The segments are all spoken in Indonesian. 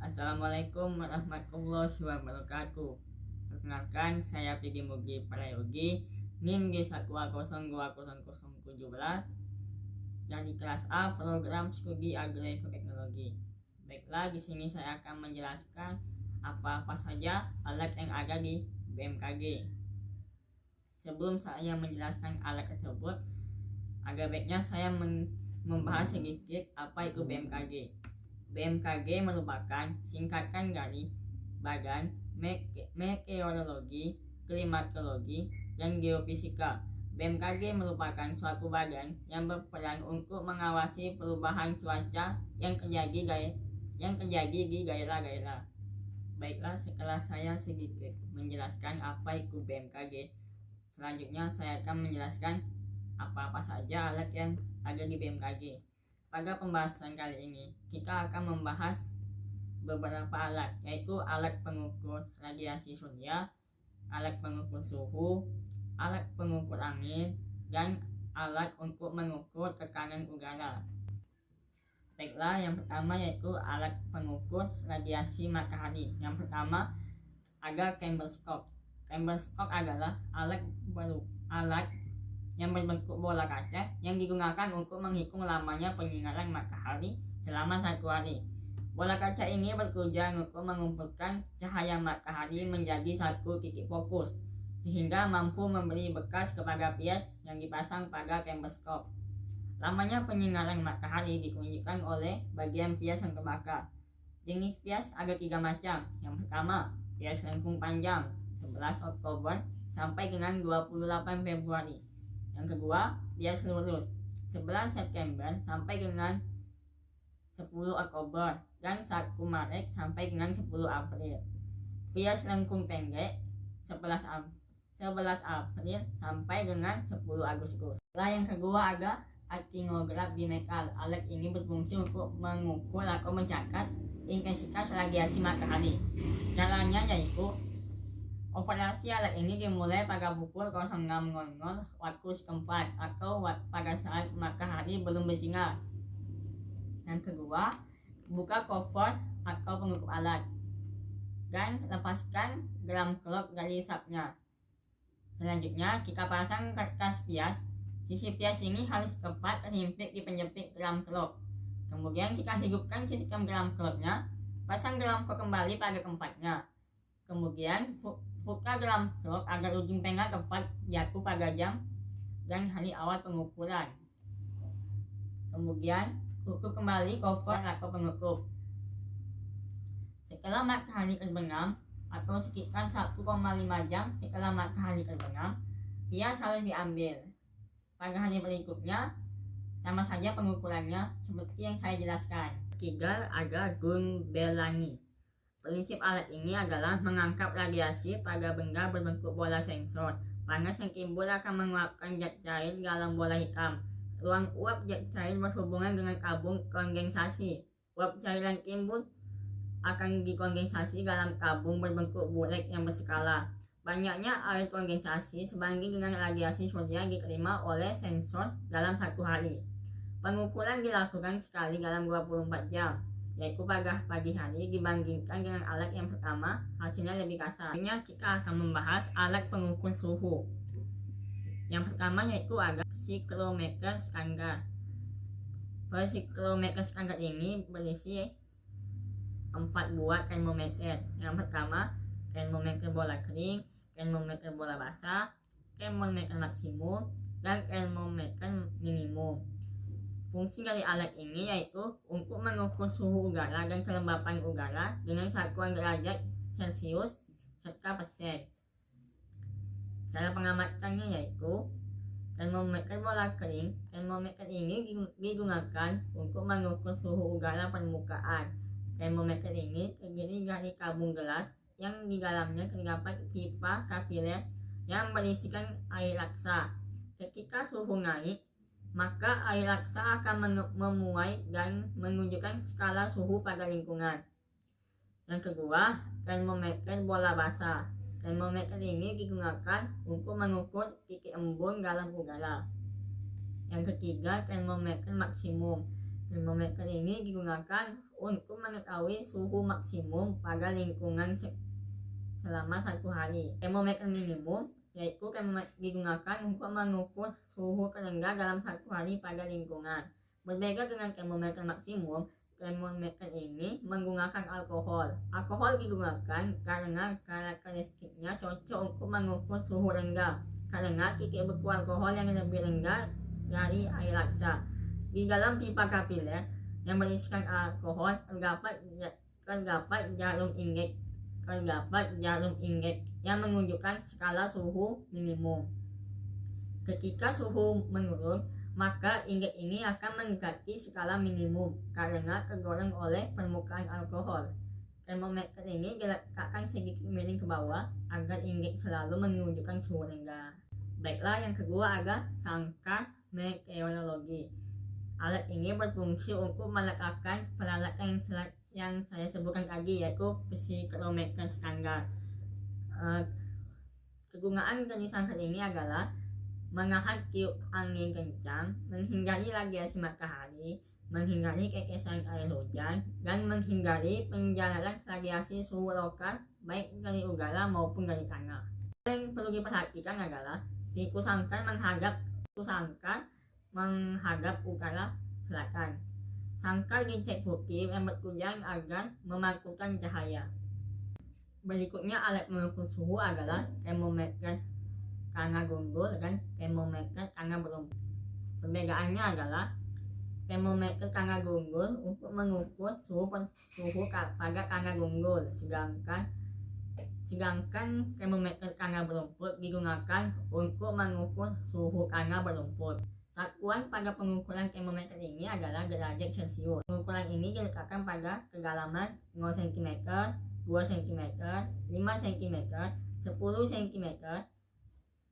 Assalamualaikum warahmatullahi wabarakatuh. Perkenalkan, saya Pidi Mugi Prayogi, NIM G1202017 dari kelas A program studi agroekoteknologi. Baiklah, di sini saya akan menjelaskan apa-apa saja alat yang ada di BMKG. Sebelum saya menjelaskan alat tersebut, agak baiknya saya membahas sedikit apa itu BMKG. BMKG merupakan singkatan dari Badan Meteorologi, Klimatologi, dan Geofisika. BMKG merupakan suatu badan yang berperan untuk mengawasi perubahan cuaca yang terjadi di daerah-daerah. Baiklah, setelah saya sedikit menjelaskan apa itu BMKG, selanjutnya saya akan menjelaskan apa-apa saja alat yang ada di BMKG. Pada pembahasan kali ini, kita akan membahas beberapa alat, yaitu alat pengukur radiasi surya, alat pengukur suhu, alat pengukur angin, dan alat untuk mengukur tekanan udara. Baiklah, yang pertama yaitu alat pengukur radiasi matahari. Yang pertama ada Camberscope. Camberscope adalah alat yang berbentuk bola kaca yang digunakan untuk menghitung lamanya penyinaran matahari selama 1 hari. Bola kaca ini bertujuan untuk mengumpulkan cahaya matahari menjadi satu titik fokus, sehingga mampu memberi bekas kepada pias yang dipasang pada Camberscope. Lamanya penyinaran matahari ditunjukkan oleh bagian pias yang terbakar. Jenis pias ada 3 macam. Yang pertama, pias lengkung panjang 11 Oktober sampai dengan 28 Februari. Yang kedua, pias lurus 11 September sampai dengan 10 Oktober dan 1 Maret sampai dengan 10 April. Pias lengkung pendek 11 April sampai dengan 10 Agustus. Yang kedua ada aktinograf bimetal. Alat ini berfungsi untuk mengukur atau mencatat intensitas radiasi matahari. Caranya yaitu operasi alat ini dimulai pada pukul 06.00 waktu setempat atau pada saat matahari belum bersinar. Yang kedua, buka cover atau penutup alat dan lepaskan gram clock dari sapnya. Selanjutnya, kita pasang kertas pias. Sisi pias ini harus tepat terhimpit di penjepit gram clock. Kemudian kita hidupkan sistem gram clocknya, pasang gram clock kembali pada tempatnya. Kemudian buka gram clock agar ujung pena tepat jatuh pada jam dan hari awal pengukuran. Kemudian tutup kembali cover atau penutup. Setelah matahari terbenam atau sekitar 1,5 jam setelah matahari terbenam, pias harus diambil. Pada hari berikutnya sama saja pengukurannya seperti yang saya jelaskan. Ketiga ada gun Bellani. Prinsip alat ini adalah mengangkat radiasi pada benda berbentuk bola sensor. Panas yang timbul akan menguapkan zat cair dalam bola hitam. Ruang uap zat cair berhubungan dengan tabung kondensasi. Uap cair yang timbul akan dikondensasi dalam tabung berbentuk bulat yang berskala. Banyaknya air kondensasi sebanding dengan radiasi surya diterima oleh sensor dalam 1 hari. Pengukuran dilakukan sekali dalam 24 jam. Yaitu pada pagi hari dibandingkan dengan alat yang pertama, hasilnya lebih kasar. Akhirnya kita akan membahas alat pengukur suhu. Yang pertama yaitu ada Psychrometer standar. Psychrometer standar ini berisi 4 buah termometer. Yang pertama, termometer bola kering, termometer bola basah, termometer maksimum, dan termometer minimum. Fungsi dari alat ini yaitu untuk mengukur suhu udara dan kelembapan udara dengan satuan derajat Celcius serta persen. Cara pengamatannya yaitu termometer bola kering. Termometer ini digunakan untuk mengukur suhu udara permukaan. Termometer ini terdiri dari tabung gelas yang di dalamnya terdapat pipa kapiler yang berisikan air laksa. Ketika suhu naik, maka air laksa akan memuai dan menunjukkan skala suhu pada lingkungan. Yang kedua, termometer bola basah. Termometer ini digunakan untuk mengukur titik embun dalam udara. Yang ketiga, termometer maksimum. Termometer ini digunakan untuk mengetahui suhu maksimum pada lingkungan selama 1 hari. Termometer minimum yaitu digunakan untuk mengukur suhu terendah dalam 1 hari pada lingkungan. Berbeda dengan termometer maksimum, termometer ini menggunakan alkohol. Alkohol digunakan karena karakteristiknya cocok untuk mengukur suhu rendah, karena titik beku alkohol yang lebih rendah dari air laksa. Di dalam pipa kapiler yang berisikan alkohol terdapat jarum injek yang menunjukkan skala suhu minimum. Ketika suhu menurun, maka injek ini akan mendekati skala minimum karena tergolong oleh permukaan alkohol. Termometer ini diletakkan sedikit miring ke bawah agar injek selalu menunjukkan suhu rendah. Baiklah, yang kedua ada sangkar meteorologi. Alat ini berfungsi untuk meletakkan peralatan yang saya sebutkan tadi, yaitu psikrometer standar. Kegunaan dari sangkar ini adalah menahan tiup angin kencang, menghindari radiasi matahari, menghindari kekesan air hujan, dan menghindari penjararan radiasi suhu lokal baik dari udara maupun dari tanah. Yang perlu diperhatikan adalah tikus sangkar menghadap utara selatan. Sangkar dicat putih yang bertujuan agar memantulkan cahaya. Berikutnya alat mengukur suhu adalah termometer tangga gunggul dan termometer tangga berumput. Perbedaannya adalah termometer tangga gunggul untuk mengukur suhu pada tangga gunggul, sedangkan termometer tangga berumput digunakan untuk mengukur suhu tangga berumput. Satuan pada pengukuran termometer ini adalah derajat Celcius. Pengukuran ini diletakkan pada kedalaman 0 cm, 2 cm, 5 cm, 10 cm,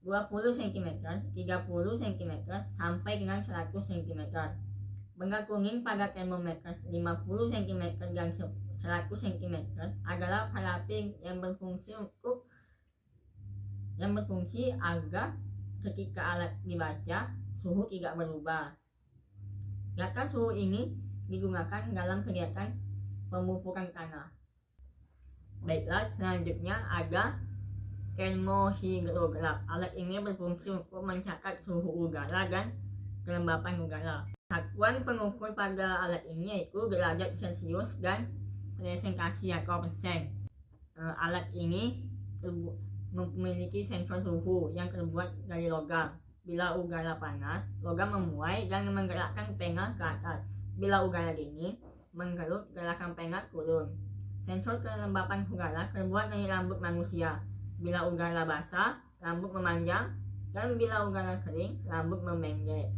20 cm, 30 cm, sampai dengan 100 cm. Benda kuning pada termometer 50 cm dan 100 cm adalah parafin yang berfungsi agar ketika alat dibaca, suhu tidak berubah. Data suhu ini digunakan dalam kegiatan pemupukan tanah. Baiklah, selanjutnya ada termohigrograf. Alat ini berfungsi untuk mencatat suhu udara dan kelembapan udara. Satuan pengukur pada alat ini yaitu derajat Celcius dan presentasi atau persen. Alat ini memiliki sensor suhu yang terbuat dari logam. Bila udara panas, logam memuai dan menggerakkan pena ke atas. Bila udara dingin, menggelut gerakan pena turun. Sensor kelembapan udara terbuat dari rambut manusia. Bila udara basah, rambut memanjang, dan bila udara kering, rambut memendek.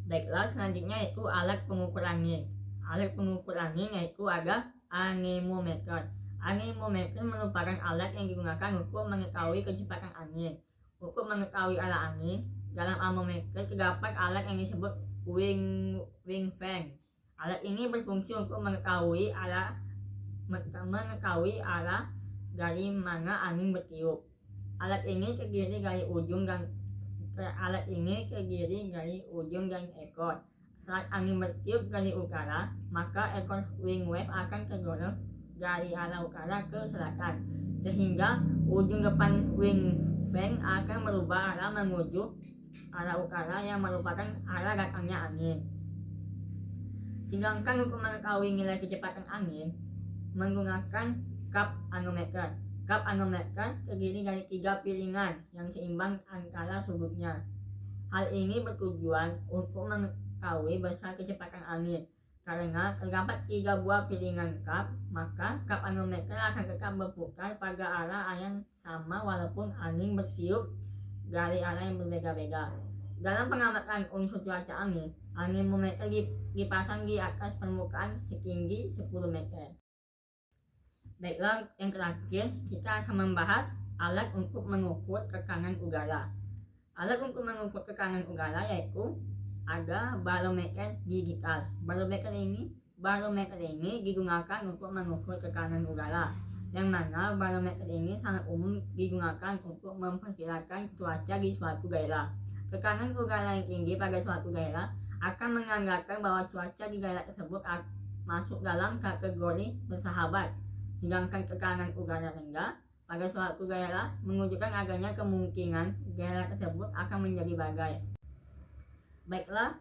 Baiklah, selanjutnya yaitu alat pengukur angin. Alat pengukur angin yaitu ada anemometer. Anemometer merupakan alat yang digunakan untuk mengetahui kecepatan angin. Untuk mengetahui arah angin, dalam anemometer terdapat alat yang disebut wing fan. Alat ini berfungsi untuk mengetahui arah dari mana angin bertiup. Alat ini terdiri dari ujung dan ekor. Saat angin bertiup dari utara, maka ekor wing wave akan terdorong dari arah utara ke selatan, sehingga ujung depan wing fan akan merubah arah menuju arah utara yang merupakan arah datangnya angin. Sedangkan untuk mengetahui nilai kecepatan angin menggunakan kap anemometer. Kap anemometer terdiri dari 3 piringan yang seimbang antara sudutnya. Hal ini bertujuan untuk mengetahui besar kecepatan angin. Karena terdapat 3 buah piringan kap, maka kap anemometer akan tetap berputar pada arah yang sama walaupun angin bertiup dari arah yang berbeda-beda. Dalam pengamatan unsur cuaca angin, anemometer dipasang di atas permukaan setinggi 10 meter. Baiklah, yang terakhir kita akan membahas alat untuk mengukur tekanan udara. Alat untuk mengukur tekanan udara yaitu ada barometer digital. Barometer ini digunakan untuk mengukur tekanan udara, yang mana barometer ini sangat umum digunakan untuk memperkirakan cuaca di suatu daerah. Tekanan udara yang tinggi pada suatu daerah akan menganggarkan bahwa cuaca di daerah tersebut masuk dalam kategori bersahabat, sedangkan tekanan udara rendah pada suatu daerah menunjukkan adanya kemungkinan daerah tersebut akan menjadi badai. Baiklah,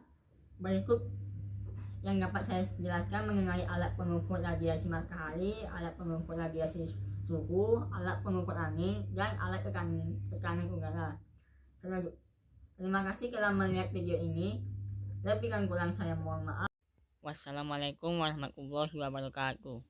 berikut yang dapat saya jelaskan mengenai alat pengukur radiasi matahari, alat pengukur radiasi suhu, alat pengukur angin, dan alat tekanan udara. Terima kasih telah melihat video ini. Lebih dan kurang saya mohon maaf. Wassalamualaikum warahmatullahi wabarakatuh.